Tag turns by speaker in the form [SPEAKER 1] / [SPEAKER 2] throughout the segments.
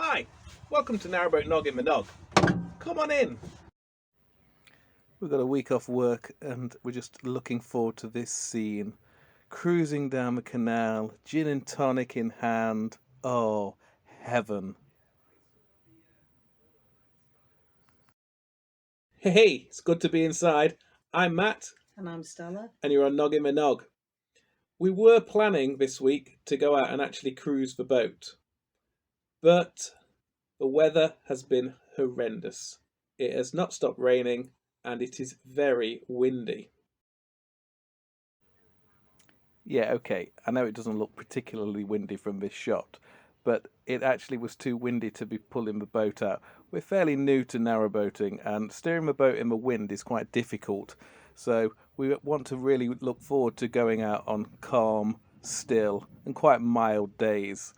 [SPEAKER 1] Hi, welcome to Narrowboat Noggin Nog. Come on in. We've got a week off work and we're just looking forward to this scene. Cruising down the canal, gin and tonic in hand. Oh, heaven. Hey, it's good to be inside. I'm Matt.
[SPEAKER 2] And I'm Stella.
[SPEAKER 1] And you're on Noggin Nog. We were planning this week to go out and actually cruise the boat. But the weather has been horrendous. It has not stopped raining and it is very windy. Yeah, okay, I know it doesn't look particularly windy from this shot, but it actually was too windy to be pulling the boat out. We're fairly new to narrowboating and steering the boat in the wind is quite difficult. So we want to really look forward to going out on calm, still and quite mild days.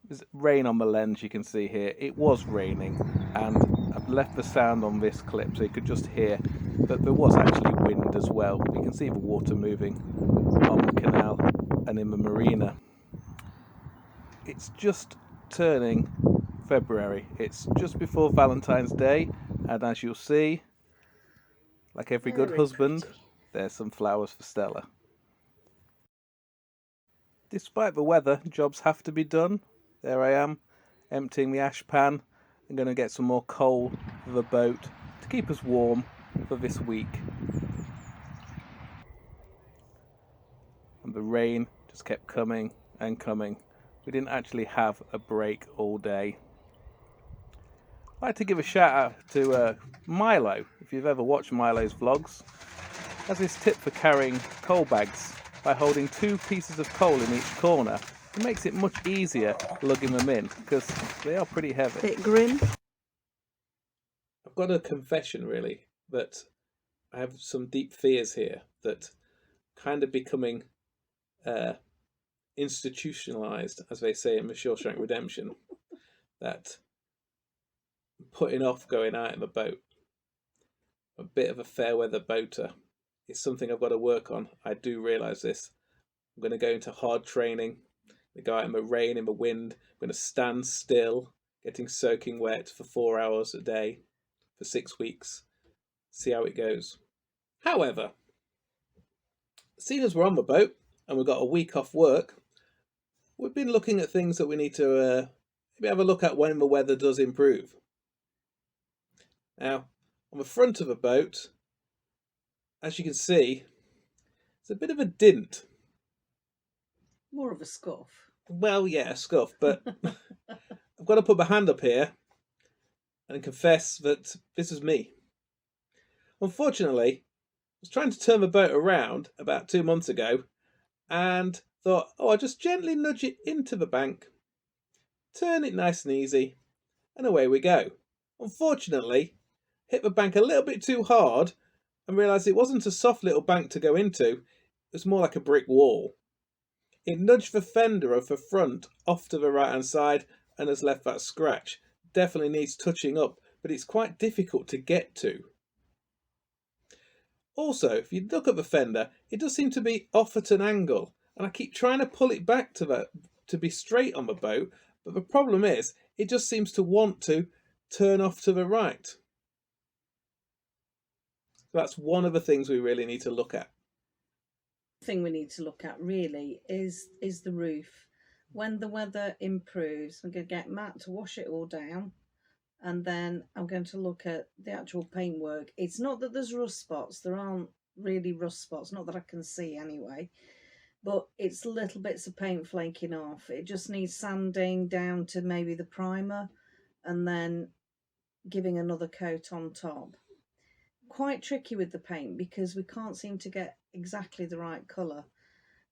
[SPEAKER 1] There's rain on the lens you can see here. It was raining and I've left the sound on this clip so you could just hear that there was actually wind as well. You can see the water moving on the canal and in the marina. It's just turning February. It's just before Valentine's Day and as you'll see, like every good husband, there's some flowers for Stella. Despite the weather, jobs have to be done. There I am, emptying the ash pan. I'm going to get some more coal for the boat to keep us warm for this week. And the rain just kept coming and coming. We didn't actually have a break all day. I'd like to give a shout out to Milo, if you've ever watched Milo's vlogs. He has this tip for carrying coal bags by holding 2 pieces of coal in each corner. It makes it much easier lugging them in because they are pretty heavy.
[SPEAKER 2] Bit grim.
[SPEAKER 1] I've got a confession really that I have some deep fears here that kind of becoming institutionalized, as they say in The Shawshank Redemption, that I'm putting off going out in the boat. A bit of a fair weather boater. It's something I've got to work on. I do realise this. I'm going to go into hard training. We go out in the rain, in the wind. I'm going to stand still, getting soaking wet for 4 hours a day for 6 weeks. See how it goes. However, seeing as we're on the boat and we've got a week off work, we've been looking at things that we need to maybe have a look at when the weather does improve. Now, on the front of the boat, as you can see, there's a bit of a dint.
[SPEAKER 2] More of a scuff.
[SPEAKER 1] Well, yeah, a scuff, but I've got to put my hand up here and confess that this is me. Unfortunately, I was trying to turn the boat around about 2 months ago and thought, oh, I'll just gently nudge it into the bank, turn it nice and easy, and away we go. Unfortunately, hit the bank a little bit too hard and realised it wasn't a soft little bank to go into, it was more like a brick wall. It nudged the fender of the front off to the right hand side and has left that scratch. Definitely needs touching up, but it's quite difficult to get to. Also, if you look at the fender, it does seem to be off at an angle, and I keep trying to pull it back to be straight on the boat, but the problem is it just seems to want to turn off to the right. That's one of the things we really need to look at.
[SPEAKER 2] Thing we need to look at really is the roof. When the weather improves, I'm going to get Matt to wash it all down, and then I'm going to look at the actual paintwork. It's not that there's rust spots. There aren't really rust spots, not that I can see anyway, but it's little bits of paint flaking off. It just needs sanding down to maybe the primer and then giving another coat on top. Quite tricky with the paint because we can't seem to get exactly the right colour.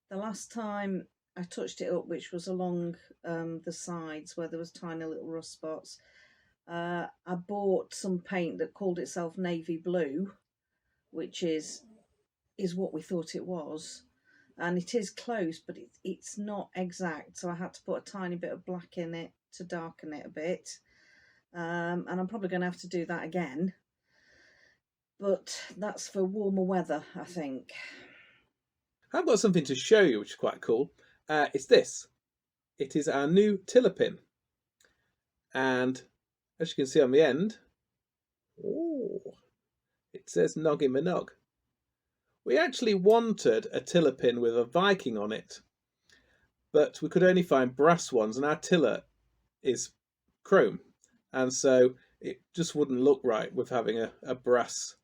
[SPEAKER 2] The last time I touched it up, which was along the sides where there was tiny little rust spots, I bought some paint that called itself navy blue, which is what we thought it was, and it is close, but it's not exact, so I had to put a tiny bit of black in it to darken it a bit, and I'm probably going to have to do that again. But that's for warmer weather, I think.
[SPEAKER 1] I've got something to show you which is quite cool. It's this. It is our new tiller pin. And as you can see on the end, oh, it says Noggin Nog. We actually wanted a tiller pin with a Viking on it, but we could only find brass ones, and our tiller is chrome, and so it just wouldn't look right with having a brass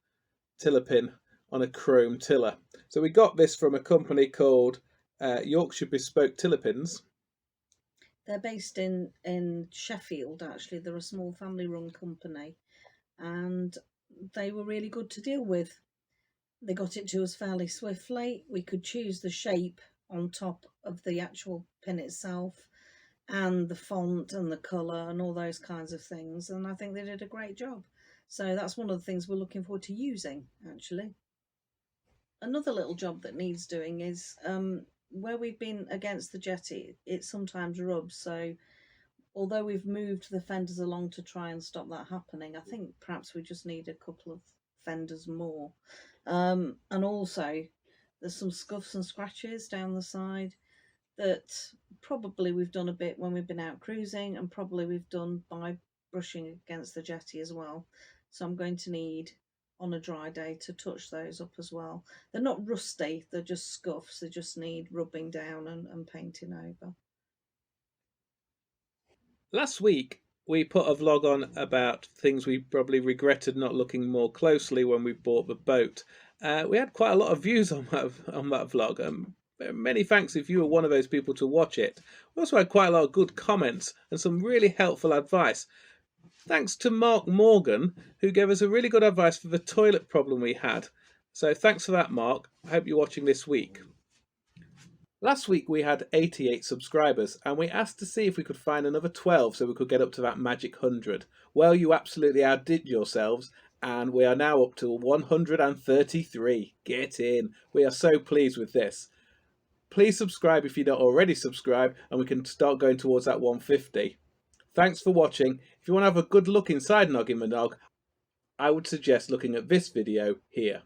[SPEAKER 1] tiller pin on a chrome tiller. So we got this from a company called Yorkshire Bespoke Tiller Pins.
[SPEAKER 2] They're based in Sheffield, actually. They're a small family run company, and they were really good to deal with. They got it to us fairly swiftly. We could choose the shape on top of the actual pin itself, and the font and the colour and all those kinds of things. And I think they did a great job. So that's one of the things we're looking forward to using, actually. Another little job that needs doing is where we've been against the jetty, it sometimes rubs. So although we've moved the fenders along to try and stop that happening, I think perhaps we just need a couple of fenders more. And also, there's some scuffs and scratches down the side that probably we've done a bit when we've been out cruising, and probably we've done by brushing against the jetty as well. So I'm going to need on a dry day to touch those up as well. They're not rusty, they're just scuffs. They just need rubbing down and painting over.
[SPEAKER 1] Last week we put a vlog on about things we probably regretted not looking more closely when we bought the boat. We had quite a lot of views on that vlog. Many thanks if you were one of those people to watch it. We also had quite a lot of good comments and some really helpful advice. Thanks to Mark Morgan, who gave us a really good advice for the toilet problem we had. So thanks for that, Mark. I hope you're watching this week. Last week we had 88 subscribers, and we asked to see if we could find another 12 so we could get up to that magic 100. Well, you absolutely outdid yourselves, and we are now up to 133. Get in. We are so pleased with this. Please subscribe if you're not already subscribed, and we can start going towards that 150. Thanks for watching. If you want to have a good look inside Noggin Nog, I would suggest looking at this video here.